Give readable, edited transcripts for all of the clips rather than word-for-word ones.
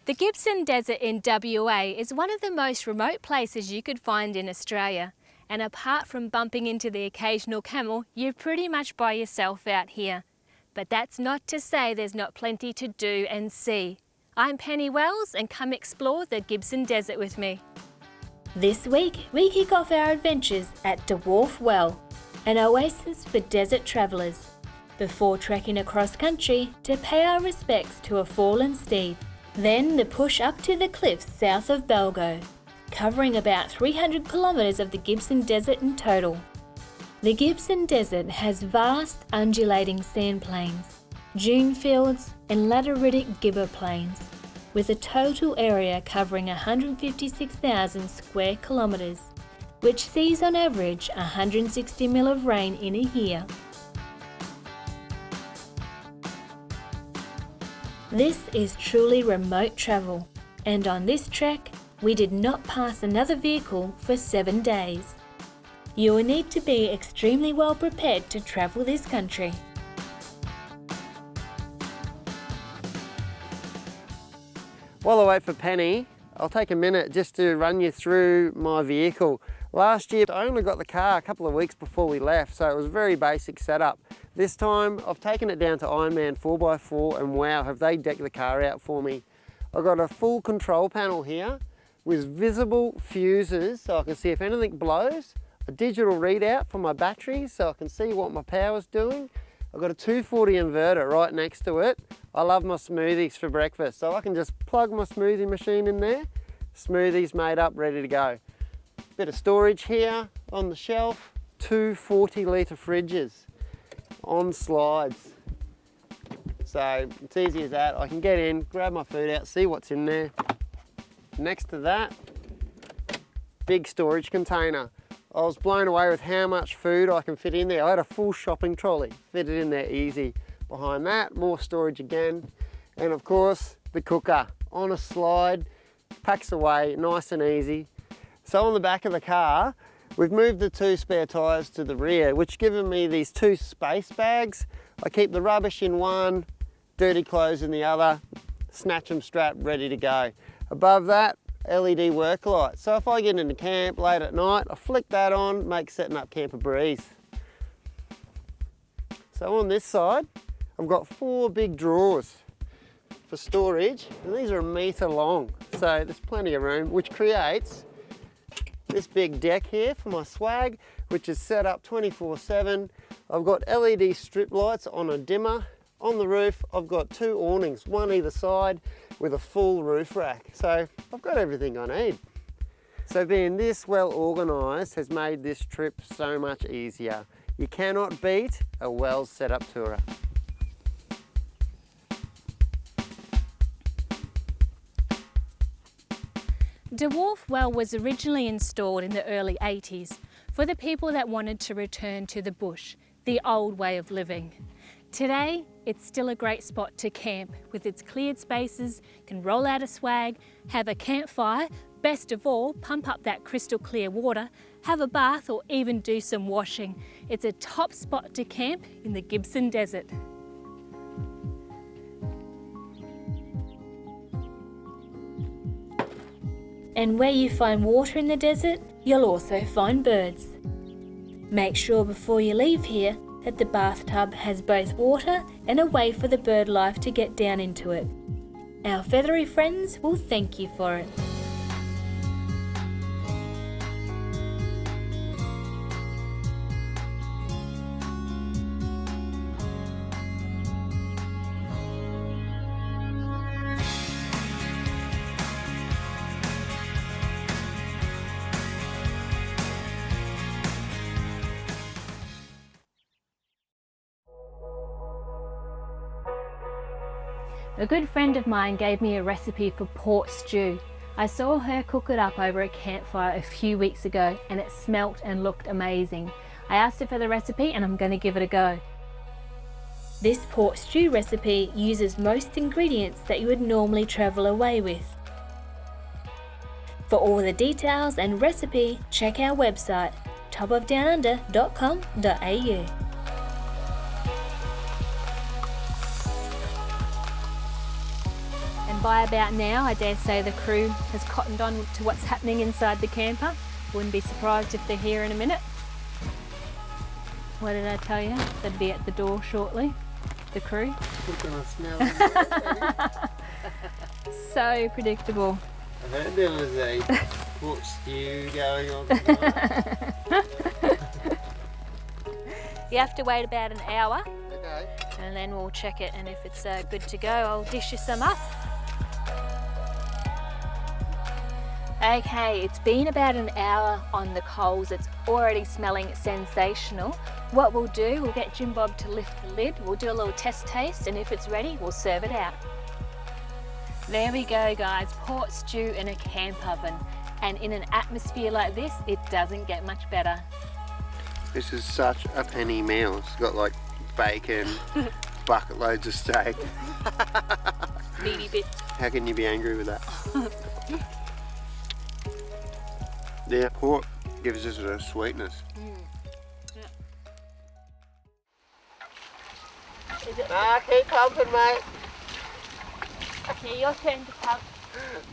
The Gibson Desert in WA is one of the most remote places you could find in Australia. And apart from bumping into the occasional camel, you're pretty much by yourself out here. But that's not to say there's not plenty to do and see. I'm Penny Wells and come explore the Gibson Desert with me. This week we kick off our adventures at Dwarf Well, an oasis for desert travellers, before trekking across country to pay our respects to a fallen steed. Then the push up to the cliffs south of Balgo, covering about 300 kilometres of the Gibson Desert in total. The Gibson Desert has vast undulating sand plains, dune fields and lateritic gibber plains, with a total area covering 156,000 square kilometres, which sees on average 160 mil of rain in a year. This is truly remote travel, and on this trek, we did not pass another vehicle for 7 days. You will need to be extremely well prepared to travel this country. While I wait for Penny, I'll take a minute just to run you through my vehicle. Last year, I only got the car a couple of weeks before we left, so it was a very basic setup. This time, I've taken it down to Ironman 4x4 and wow, have they decked the car out for me. I've got a full control panel here with visible fuses so I can see if anything blows, a digital readout for my batteries so I can see what my power's doing. I've got a 240 inverter right next to it. I love my smoothies for breakfast, so I can just plug my smoothie machine in there, smoothies made up, ready to go. Bit of storage here on the shelf, 2 40-litre fridges on slides. So it's easy as that. I can get in, grab my food out, see what's in there. Next to that, big storage container. I was blown away with how much food I can fit in there. I had a full shopping trolley, fit it in there easy. Behind that, more storage again. And of course, the cooker on a slide, packs away nice and easy. So on the back of the car, we've moved the 2 spare tyres to the rear, which given me these 2 space bags. I keep the rubbish in one, dirty clothes in the other, snatch them strap, ready to go. Above that, LED work light. So if I get into camp late at night, I flick that on, makes setting up camp a breeze. So on this side, I've got 4 big drawers for storage, and these are 1 metre long. So there's plenty of room, which creates this big deck here for my swag, which is set up 24/7. I've got LED strip lights on a dimmer. On the roof, I've got 2 awnings, one either side, with a full roof rack. So I've got everything I need. So being this well organised has made this trip so much easier. You cannot beat a well set up tourer. Dwarf Well was originally installed in the early 80s for the people that wanted to return to the bush, the old way of living. Today, it's still a great spot to camp with its cleared spaces, can roll out a swag, have a campfire, best of all, pump up that crystal clear water, have a bath or even do some washing. It's a top spot to camp in the Gibson Desert. And where you find water in the desert, you'll also find birds. Make sure before you leave here that the bathtub has both water and a way for the bird life to get down into it. Our feathery friends will thank you for it. A good friend of mine gave me a recipe for pork stew. I saw her cook it up over a campfire a few weeks ago and it smelt and looked amazing. I asked her for the recipe and I'm going to give it a go. This pork stew recipe uses most ingredients that you would normally travel away with. For all the details and recipe, check our website topofdownunder.com.au. And by about now. I dare say the crew has cottoned on to what's happening inside the camper. Wouldn't be surprised if they're here in a minute. What did I tell you? They'd be at the door shortly, the crew. So predictable. I heard there was a pork stew going on tonight. You have to wait about an hour. Okay. And then we'll check it, and if it's good to go, I'll dish you some up. Okay, it's been about an hour on the coals. It's already smelling sensational. What we'll do, we'll get Jim Bob to lift the lid. We'll do a little test taste, and if it's ready, we'll serve it out. There we go, guys. Pork stew in a camp oven. And in an atmosphere like this, it doesn't get much better. This is such a penny meal. It's got like bacon, bucket loads of steak. Meaty bits. How can you be angry with that? Yeah, pork gives us a sweetness. Yeah. Keep pumping, mate. Okay, your turn to pump.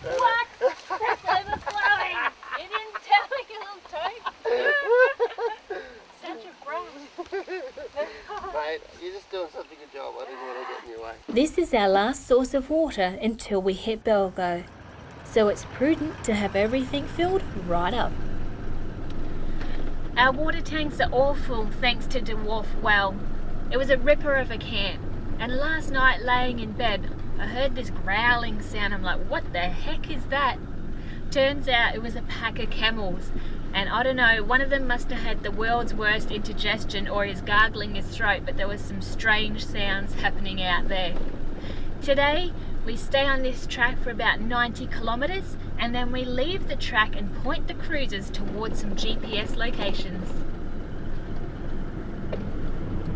What? That's overflowing. You didn't tell me, you little toad. Such a brat. Mate, you're just doing such a good job. I didn't want to get in your way. This is our last source of water until we hit Balgo. So it's prudent to have everything filled right up. Our water tanks are all full thanks to Dwarf well. It was a ripper of a camp. And last night laying in bed, I heard this growling sound. I'm like, what the heck is that? Turns out it was a pack of camels. And I don't know, one of them must have had the world's worst indigestion or is gargling his throat, but there was some strange sounds happening out there. Today, we stay on this track for about 90 kilometres and then we leave the track and point the cruisers towards some GPS locations.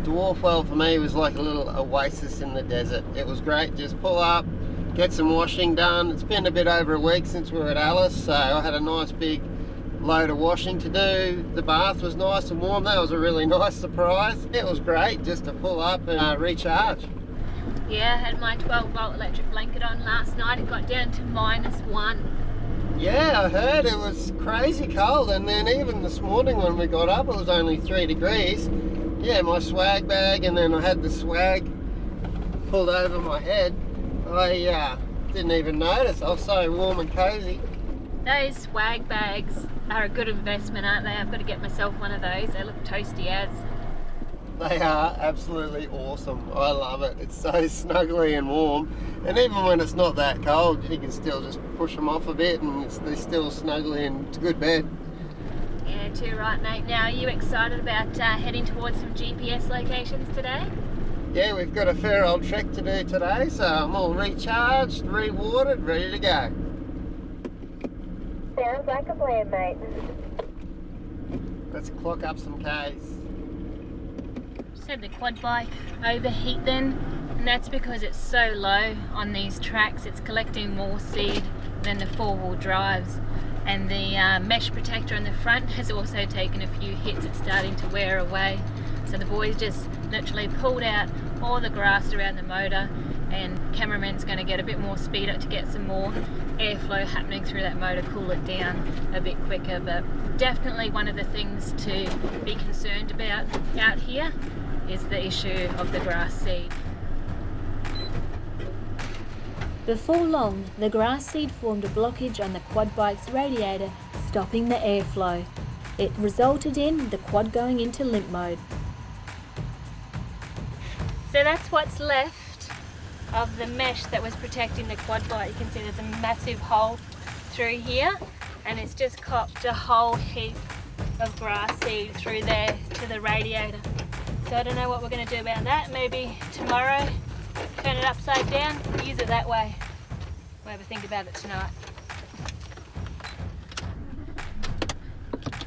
Dwarf well for me was like a little oasis in the desert. It was great, just pull up, get some washing done. It's been a bit over a week since we were at Alice, so I had a nice big load of washing to do. The bath was nice and warm. That was a really nice surprise. It was great just to pull up and recharge. Yeah, I had my 12-volt electric blanket on last night. It got down to -1. Yeah, I heard it was crazy cold, and then even this morning when we got up it was only 3 degrees. Yeah, my swag bag, and then I had the swag pulled over my head. I didn't even notice. I was so warm and cozy. Those swag bags are a good investment, aren't they? I've got to get myself one of those. They look toasty as. They are absolutely awesome. I love it. It's so snuggly and warm. And even when it's not that cold, you can still just push them off a bit and they're still snuggly and it's a good bed. Yeah, too right, mate. Now, are you excited about heading towards some GPS locations today? Yeah, we've got a fair old trek to do today, so I'm all recharged, rewatered, ready to go. Sounds like a plan, mate. Let's clock up some Ks. Just had the quad bike overheat then, and that's because it's so low on these tracks. It's collecting more seed than the four-wheel drives. And the mesh protector on the front has also taken a few hits. It's starting to wear away. So the boys just literally pulled out all the grass around the motor, and cameraman's going to get a bit more speed up to get some more airflow happening through that motor, cool it down a bit quicker. But definitely one of the things to be concerned about out here is the issue of the grass seed. Before long, the grass seed formed a blockage on the quad bike's radiator, stopping the airflow. It resulted in the quad going into limp mode. So that's what's left of the mesh that was protecting the quad bike. You can see there's a massive hole through here, and it's just copped a whole heap of grass seed through there to the radiator. So I don't know what we're going to do about that. Maybe tomorrow turn it upside down, use it that way. We'll have a think about it tonight.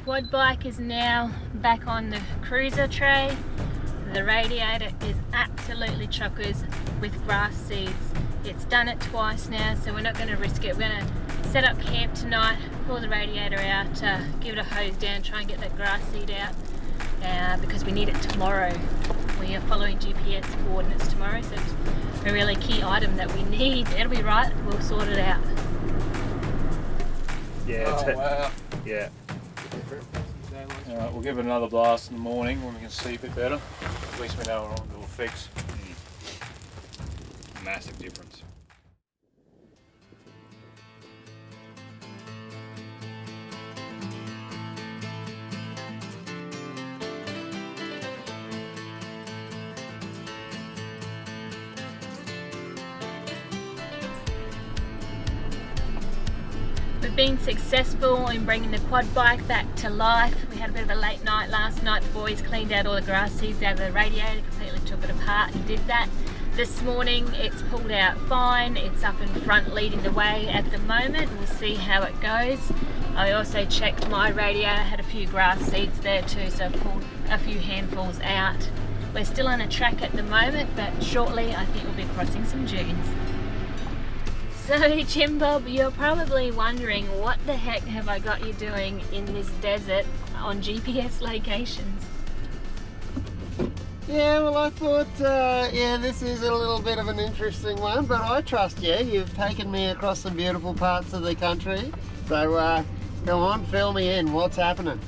Quad bike is now back on the cruiser tray. The radiator is absolutely chockers with grass seeds. It's done it twice now, so we're not going to risk it. We're going to set up camp tonight, pull the radiator out, give it a hose down, try and get that grass seed out, because we need it tomorrow. We are following GPS coordinates tomorrow, so a really key item that we need. It'll be right, we'll sort it out. Yeah, Oh, wow. yeah. We'll give it another blast in the morning when we can see a bit better. At least we know we're on to a fix. Massive difference. We've been successful in bringing the quad bike back to life. We had a bit of a late night last night. The boys cleaned out all the grass seeds out of the radiator, completely took it apart and did that. This morning it's pulled out fine. It's up in front leading the way at the moment. We'll see how it goes. I also checked my radiator, had a few grass seeds there too, so I've pulled a few handfuls out. We're still on a track at the moment, but shortly I think we'll be crossing some dunes. So Jim Bob, you're probably wondering what the heck have I got you doing in this desert on GPS locations? Yeah, well I thought, yeah, this is a little bit of an interesting one, but I trust you. You've taken me across some beautiful parts of the country. So go on, fill me in. What's happening?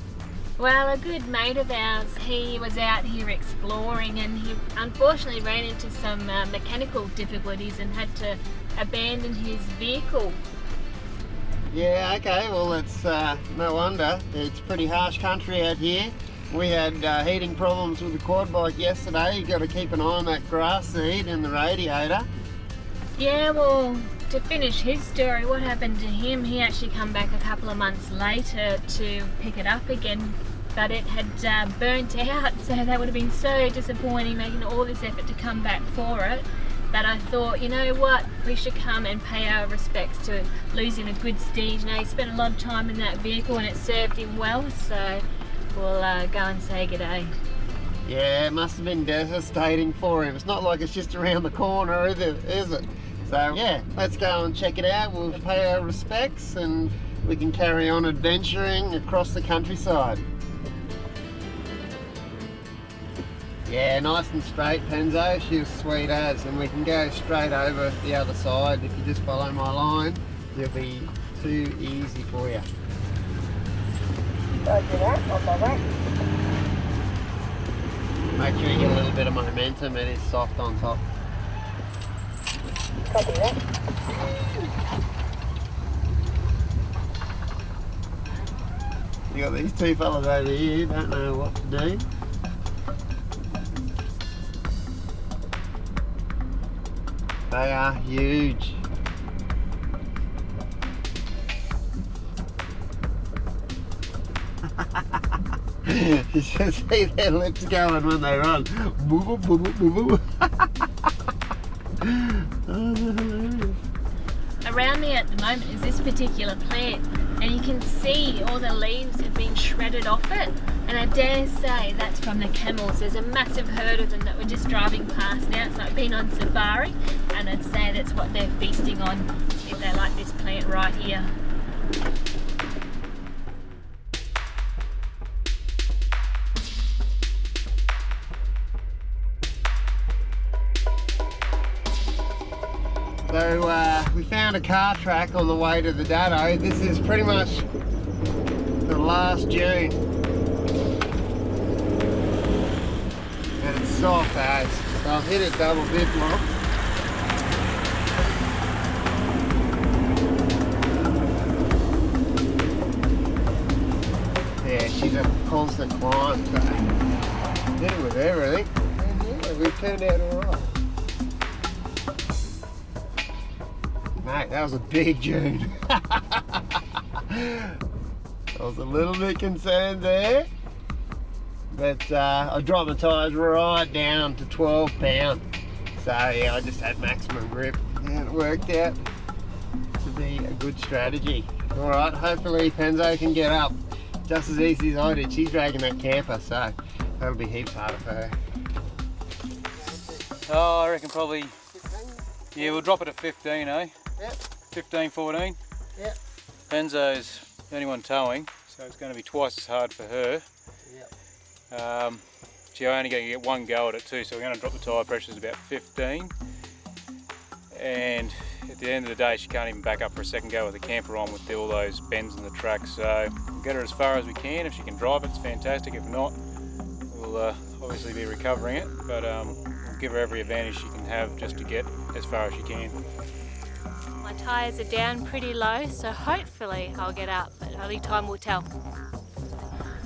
Well, a good mate of ours, he was out here exploring and he unfortunately ran into some mechanical difficulties and had to abandon his vehicle. Yeah, okay, well it's no wonder. It's pretty harsh country out here. We had heating problems with the quad bike yesterday. You've got to keep an eye on that grass seed in the radiator. Yeah, well, to finish his story, what happened to him, he actually come back a couple of months later to pick it up again, but it had burnt out, so that would have been so disappointing, making all this effort to come back for it. But I thought, you know what, we should come and pay our respects to losing a good steed. You know, he spent a lot of time in that vehicle and it served him well, so we'll go and say g'day. Yeah, it must have been devastating for him. It's not like it's just around the corner, is it? So yeah, let's go and check it out. We'll pay our respects and we can carry on adventuring across the countryside. Yeah, nice and straight, Penzo. She was sweet as, and we can go straight over the other side. If you just follow my line, it'll be too easy for you. Roger that, on my way. Make sure you get a little bit of momentum. It is soft on top. Copy that. You got these two fellas over here, don't know what to do. They are huge. You should see their lips going when they run. Boo boo boo boo boo boo. Oh, they're hilarious. Around me at the moment is this particular plant, and you can see all the leaves have been shredded off it, and I dare say that's from the camels. There's a massive herd of them that we're just driving past now. It's like being on safari, and I'd say that's what they're feasting on if they like this plant right here. So we found a car track on the way to the Datto. This is pretty much the last dune. And it's soft as. So I've hit it double dip lock. Yeah, she's a constant climb, so hit it with everything. And yeah, we've turned out alright. Mate, that was a big dune. I was a little bit concerned there, but I dropped my tyres right down to 12 pound. So yeah, I just had maximum grip and it worked out to be a good strategy. All right, hopefully Penzo can get up just as easy as I did. She's dragging that camper, so that'll be heaps harder for her. Oh, I reckon probably, yeah, we'll drop it at 15, eh? Yep. 15, 14. Yep. Benzo's the only one towing, so it's going to be twice as hard for her. Yep. She's only going to get one go at it too, so we're going to drop the tyre pressures about 15. and at the end of the day she can't even back up for a second go with the camper on with all those bends in the track. So we'll get her as far as we can. If she can drive it, it's fantastic. If not, we'll obviously be recovering it, but we'll give her every advantage she can have just to get as far as she can. My tyres are down pretty low, so hopefully I'll get up, but only time will tell.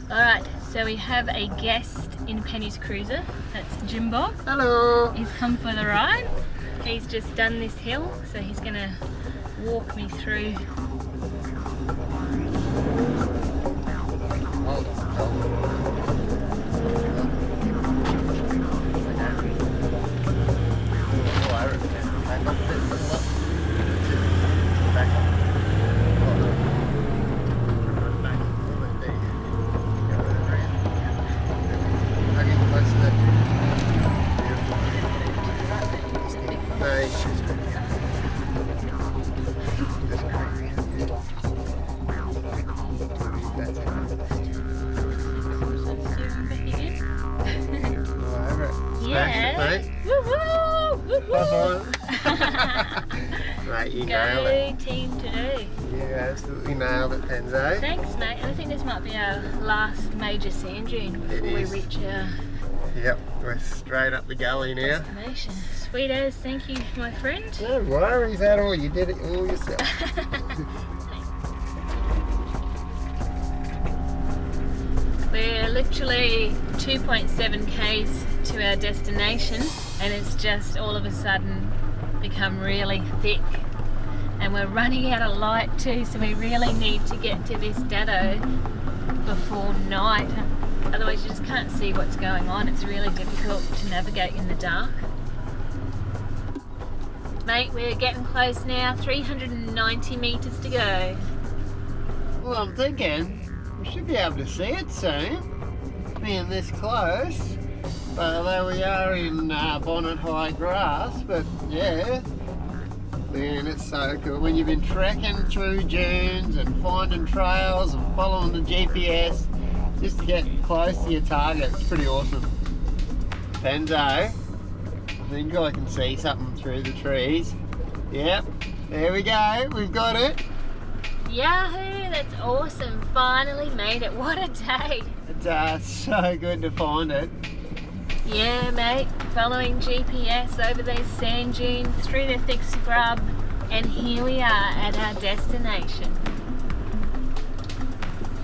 Alright, so we have a guest in Penny's cruiser. That's Jimbo. Hello. He's come for the ride. He's just done this hill, so he's going to walk me through. Mate, you nailed it. Go team to do. You absolutely nailed it, Penzo. Thanks, mate. And I think this might be our last major sand dune before we reach our Yep, we're straight up the gully now. destination. Sweet as, thank you, my friend. No worries at all, you did it all yourself. We're literally 2.7 k's to our destination, and it's just all of a sudden become really thick. And we're running out of light too, so we really need to get to this Datto before night. Otherwise you just can't see what's going on. It's really difficult to navigate in the dark. Mate, we're getting close now, 390 metres to go. Well, I'm thinking we should be able to see it soon, being this close. But although we are in bonnet high grass, but yeah, man, it's so cool. When you've been trekking through dunes and finding trails and following the GPS, just to get close to your target, it's pretty awesome. Penzo, I think I can see something through the trees. Yep, there we go, we've got it. Yahoo, that's awesome. Finally made it. What a day. It's so good to find it. Yeah, mate. Following GPS over those sand dunes, through the thick scrub, and here we are at our destination.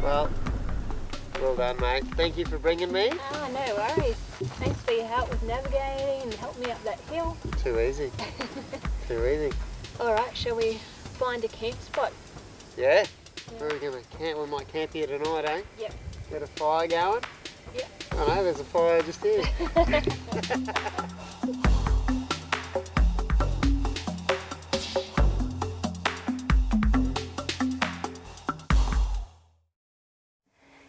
Well done, mate. Thank you for bringing me. Oh, no worries. Thanks for your help with navigating and helping me up that hill. Too easy. Too easy. Alright, shall we find a camp spot? Yeah. Where are we going to camp? We might camp here tonight, eh? Yep. Get a fire going? Yep. Oh no, there's a fire just here.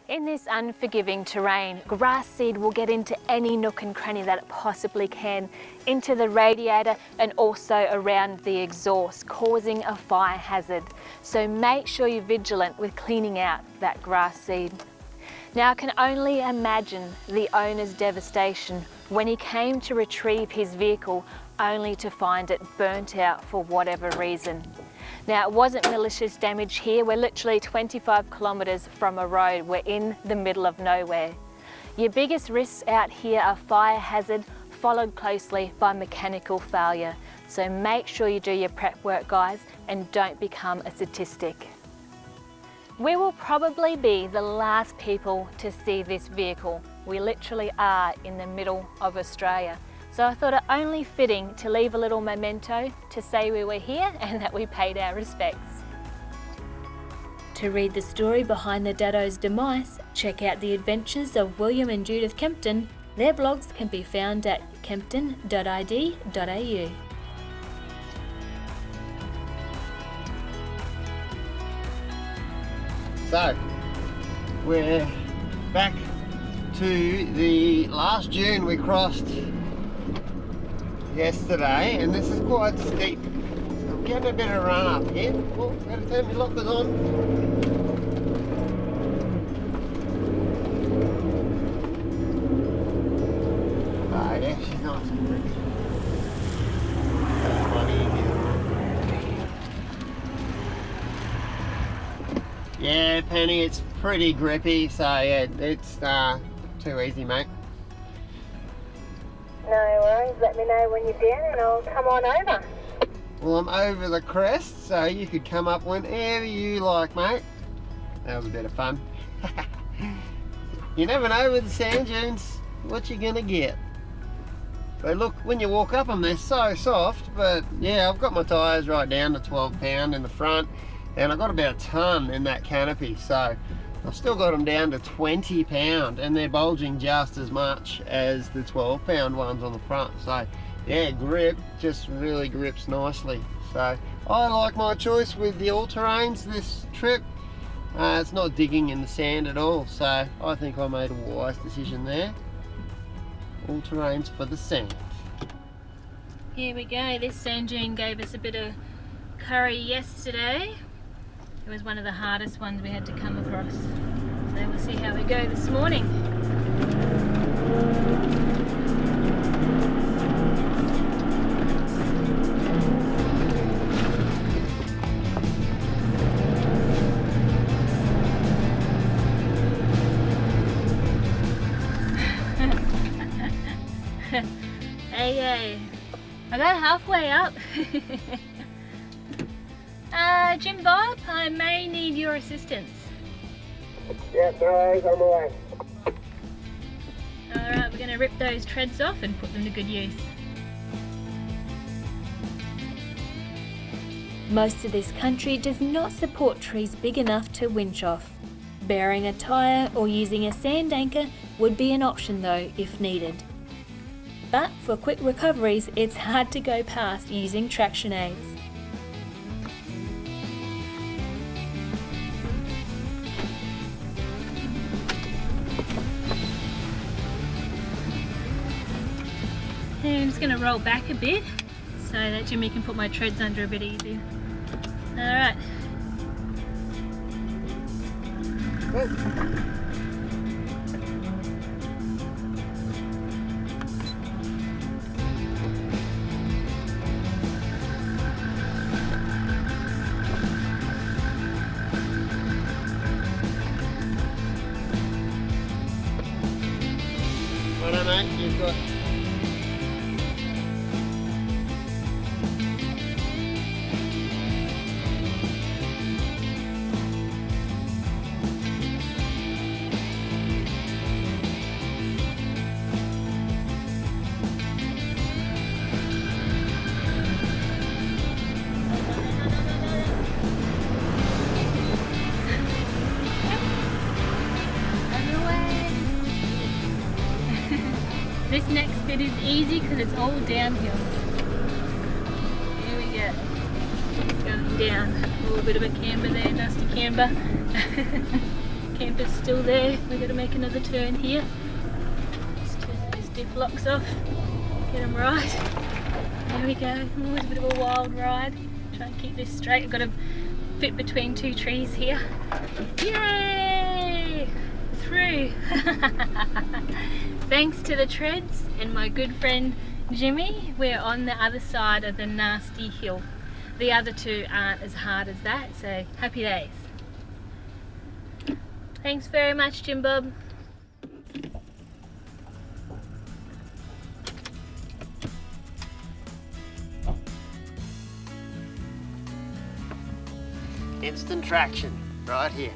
In this unforgiving terrain, grass seed will get into any nook and cranny that it possibly can, into the radiator and also around the exhaust, causing a fire hazard. So make sure you're vigilant with cleaning out that grass seed. Now I can only imagine the owner's devastation when he came to retrieve his vehicle only to find it burnt out for whatever reason. Now, it wasn't malicious damage here. We're literally 25 kilometres from a road. We're in the middle of nowhere. Your biggest risks out here are fire hazard, followed closely by mechanical failure. So make sure you do your prep work, guys, and don't become a statistic. We will probably be the last people to see this vehicle. We literally are in the middle of Australia. So I thought it only fitting to leave a little memento to say we were here and that we paid our respects. To read the story behind the Datto's demise, check out the adventures of William and Judith Kempton. Their blogs can be found at kempton.id.au. So, we're back to the last dune we crossed yesterday, and this is quite steep. So I'm getting a bit of run up here. Oh, better turn my lockers on. Oh yeah, she's nice and pretty. That's funny, isn't it? Yeah, Penny, it's pretty grippy, so yeah, it's too easy, mate. No worries, let me know when you're down and I'll come on over. Well, I'm over the crest, so you could come up whenever you like, mate. That was a bit of fun. You never know with the sand dunes what you're gonna get. But look, when you walk up them, they're so soft. But yeah, I've got my tyres right down to 12 pound in the front, and I've got about a tonne in that canopy, so I've still got them down to 20 pound, and they're bulging just as much as the 12 pound ones on the front. So yeah, grip just really grips nicely. So I like my choice with the all-terrains this trip. It's not digging in the sand at all, so I think I made a wise decision there. All-terrains for the sand. Here we go, this sand dune gave us a bit of curry yesterday. It was one of the hardest ones we had to come across. So we'll see how we go this morning. Hey, I got halfway up. Jim Bob, I may need your assistance. Yeah, no worries, on the way. Alright, we're going to rip those treads off and put them to good use. Most of this country does not support trees big enough to winch off. Burying a tyre or using a sand anchor would be an option though, if needed. But for quick recoveries, it's hard to go past using traction aids. And I'm just going to roll back a bit so that Jimmy can put my treads under a bit easier. Alright. Well, mate, you've got This next bit is easy because it's all downhill. Here we go. Going down. A little bit of a camber there, dusty camber. Camber's still there. We've got to make another turn here. Just turn those diff locks off. Get them right. There we go. Oh, it's a bit of a wild ride. Try and keep this straight. I've got to fit between two trees here. Yay! Through. Thanks to the treads and my good friend Jimmy, we're on the other side of the nasty hill. The other two aren't as hard as that, so happy days. Thanks very much, Jim Bob. instant traction right here.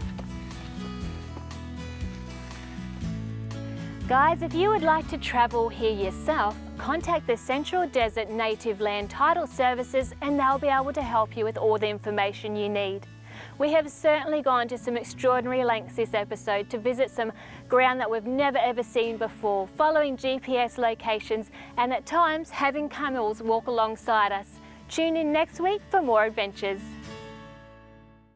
Guys, if you would like to travel here yourself, contact the Central Desert Native Land Title Services and they'll be able to help you with all the information you need. We have certainly gone to some extraordinary lengths this episode to visit some ground that we've never ever seen before, following GPS locations and at times having camels walk alongside us. Tune in next week for more adventures.